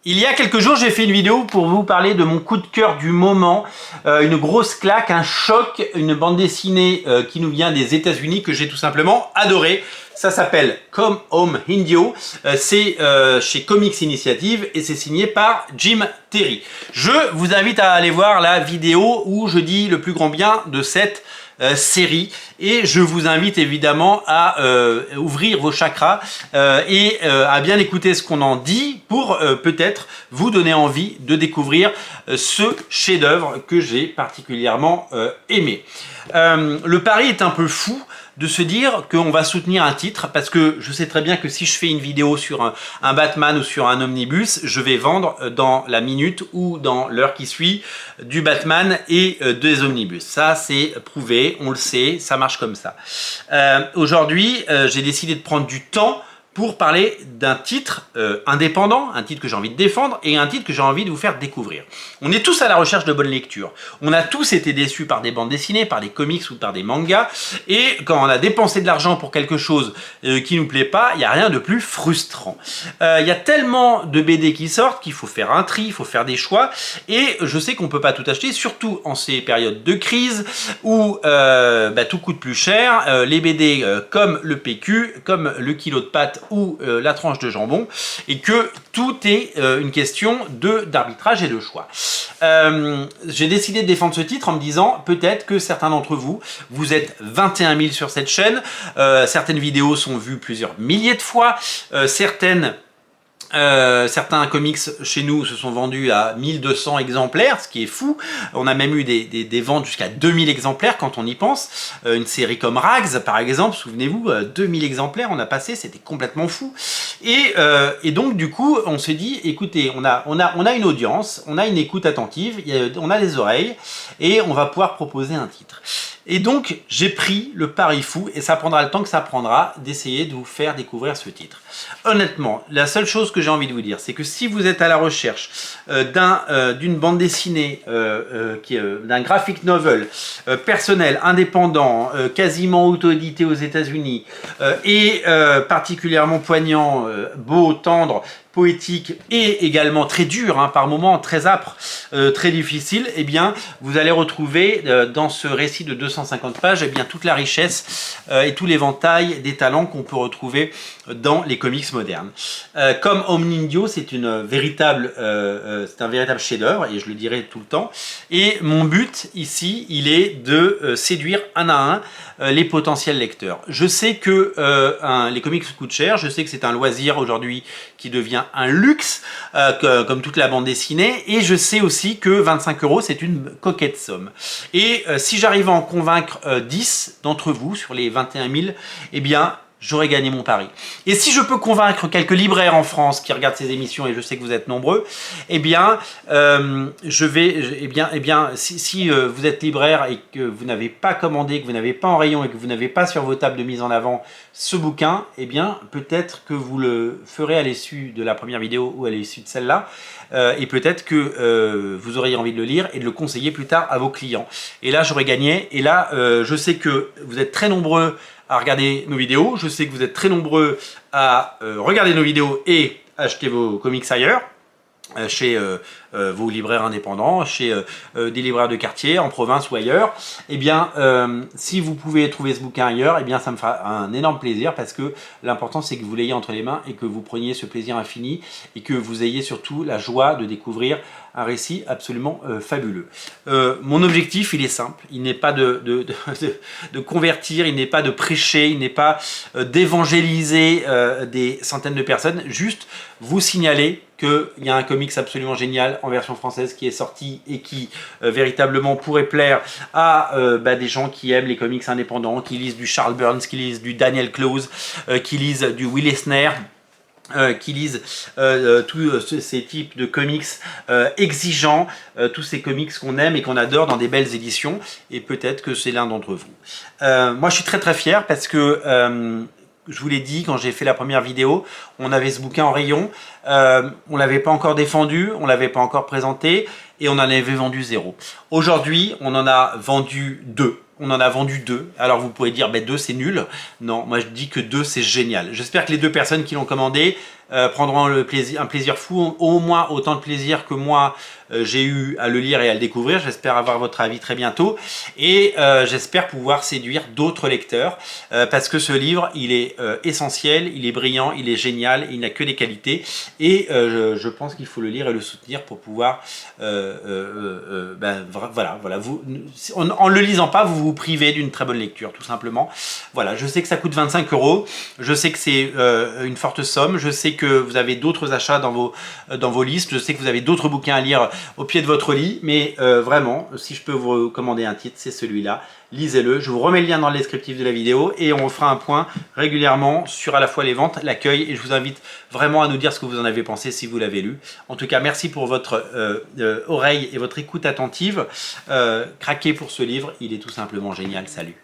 Il y a quelques jours, j'ai fait une vidéo pour vous parler de mon coup de cœur du moment, une grosse claque, un choc, une bande dessinée qui nous vient des États-Unis que j'ai tout simplement adoré. Ça s'appelle Come Home Indio, c'est chez Comics Initiative et c'est signé par Jim Terry. Je vous invite à aller voir la vidéo où je dis le plus grand bien de cette série et je vous invite évidemment à ouvrir vos chakras et à bien écouter ce qu'on en dit pour peut-être vous donner envie de découvrir ce chef-d'œuvre que j'ai particulièrement aimé. Le pari est un peu fou de se dire qu'on va soutenir un titre parce que je sais très bien que si je fais une vidéo sur un Batman ou sur un omnibus, je vais vendre dans la minute ou dans l'heure qui suit du Batman et des omnibus. Ça c'est prouvé, on le sait, ça marche comme ça. Aujourd'hui, j'ai décidé de prendre du temps pour parler d'un titre indépendant, un titre que j'ai envie de défendre et un titre que j'ai envie de vous faire découvrir. On est tous à la recherche de bonnes lectures. On a tous été déçus par des bandes dessinées, par des comics ou par des mangas. Et quand on a dépensé de l'argent pour quelque chose qui nous plaît pas, il n'y a rien de plus frustrant. Il y a tellement de BD qui sortent qu'il faut faire un tri, il faut faire des choix. Et je sais qu'on ne peut pas tout acheter, surtout en ces périodes de crise où tout coûte plus cher. Les BD comme le PQ, comme le kilo de pâtes ou la tranche de jambon, et que tout est une question d'arbitrage et de choix. J'ai décidé de défendre ce titre en me disant peut-être que certains d'entre vous, vous êtes 21 000 sur cette chaîne, certaines vidéos sont vues plusieurs milliers de fois, certains comics chez nous se sont vendus à 1200 exemplaires, ce qui est fou. On a même eu des ventes jusqu'à 2000 exemplaires quand on y pense. Une série comme Rags, par exemple, souvenez-vous, 2000 exemplaires on a passé, c'était complètement fou. Et donc du coup, on s'est dit, écoutez, on a une audience, on a une écoute attentive, on a des oreilles, et on va pouvoir proposer un titre. Et donc, j'ai pris le pari fou, et ça prendra le temps que ça prendra, d'essayer de vous faire découvrir ce titre. Honnêtement, la seule chose que j'ai envie de vous dire, c'est que si vous êtes à la recherche d'une bande dessinée, d'un graphic novel personnel, indépendant, quasiment auto-édité aux États-Unis, et particulièrement poignant, beau, tendre, poétique et également très dur, par moments très âpre, très difficile, eh bien vous allez retrouver dans ce récit de 250 pages toute la richesse et tout l'éventail des talents qu'on peut retrouver dans les comics modernes. Comme Home Indio, c'est un véritable chef-d'œuvre et je le dirai tout le temps. Et mon but ici, il est de séduire un à un les potentiels lecteurs. Je sais que les comics coûtent cher, je sais que c'est un loisir aujourd'hui qui devient un luxe, comme toute la bande dessinée, et je sais aussi que 25 € c'est une coquette somme. Et si j'arrive à en convaincre 10 d'entre vous sur les 21 000, eh bien j'aurais gagné mon pari. Et si je peux convaincre quelques libraires en France qui regardent ces émissions, et je sais que vous êtes nombreux, eh bien, si vous êtes libraire et que vous n'avez pas commandé, que vous n'avez pas en rayon et que vous n'avez pas sur vos tables de mise en avant ce bouquin, eh bien, peut-être que vous le ferez à l'issue de la première vidéo ou à l'issue de celle-là, et peut-être que vous auriez envie de le lire et de le conseiller plus tard à vos clients. Et là, j'aurais gagné. Et là, je sais que vous êtes très nombreux à regarder nos vidéos. Je sais que vous êtes très nombreux à regarder nos vidéos et acheter vos comics ailleurs, chez vos libraires indépendants, chez des libraires de quartier, en province ou ailleurs. Eh bien, si vous pouvez trouver ce bouquin ailleurs, eh bien, ça me fera un énorme plaisir parce que l'important, c'est que vous l'ayez entre les mains et que vous preniez ce plaisir infini et que vous ayez surtout la joie de découvrir un récit absolument fabuleux. Mon objectif, il est simple. Il n'est pas de convertir, il n'est pas de prêcher, il n'est pas d'évangéliser des centaines de personnes. Juste vous signaler qu'il y a un comics absolument génial en version française qui est sorti et qui véritablement pourrait plaire à des gens qui aiment les comics indépendants, qui lisent du Charles Burns, qui lisent du Daniel Clowes, qui lisent du Will Eisner, qui lisent tous ces types de comics exigeants, tous ces comics qu'on aime et qu'on adore dans des belles éditions, et peut-être que c'est l'un d'entre vous. Moi je suis très très fier parce que je vous l'ai dit quand j'ai fait la première vidéo, on avait ce bouquin en rayon, on l'avait pas encore défendu, on l'avait pas encore présenté et on en avait vendu 0. Aujourd'hui, on en a vendu 2. On en a vendu 2. Alors vous pourrez dire, 2 c'est nul. Non, moi je dis que 2 c'est génial. J'espère que les 2 personnes qui l'ont commandé prendront un plaisir fou, au moins autant de plaisir que moi j'ai eu à le lire et à le découvrir. J'espère avoir votre avis très bientôt et j'espère pouvoir séduire d'autres lecteurs parce que ce livre, il est essentiel, il est brillant, il est génial, il n'a que des qualités et je pense qu'il faut le lire et le soutenir pour pouvoir voilà, en le lisant pas, vous vous privez d'une très bonne lecture, tout simplement. Voilà, je sais que ça coûte 25 €, je sais que c'est une forte somme, je sais que vous avez d'autres achats dans vos listes, je sais que vous avez d'autres bouquins à lire au pied de votre lit, mais vraiment, si je peux vous recommander un titre, c'est celui-là. Lisez-le, je vous remets le lien dans le descriptif de la vidéo et on fera un point régulièrement sur à la fois les ventes, l'accueil et je vous invite vraiment à nous dire ce que vous en avez pensé si vous l'avez lu. En tout cas, merci pour votre oreille et votre écoute attentive. Craquez pour ce livre, il est tout simplement génial. Salut!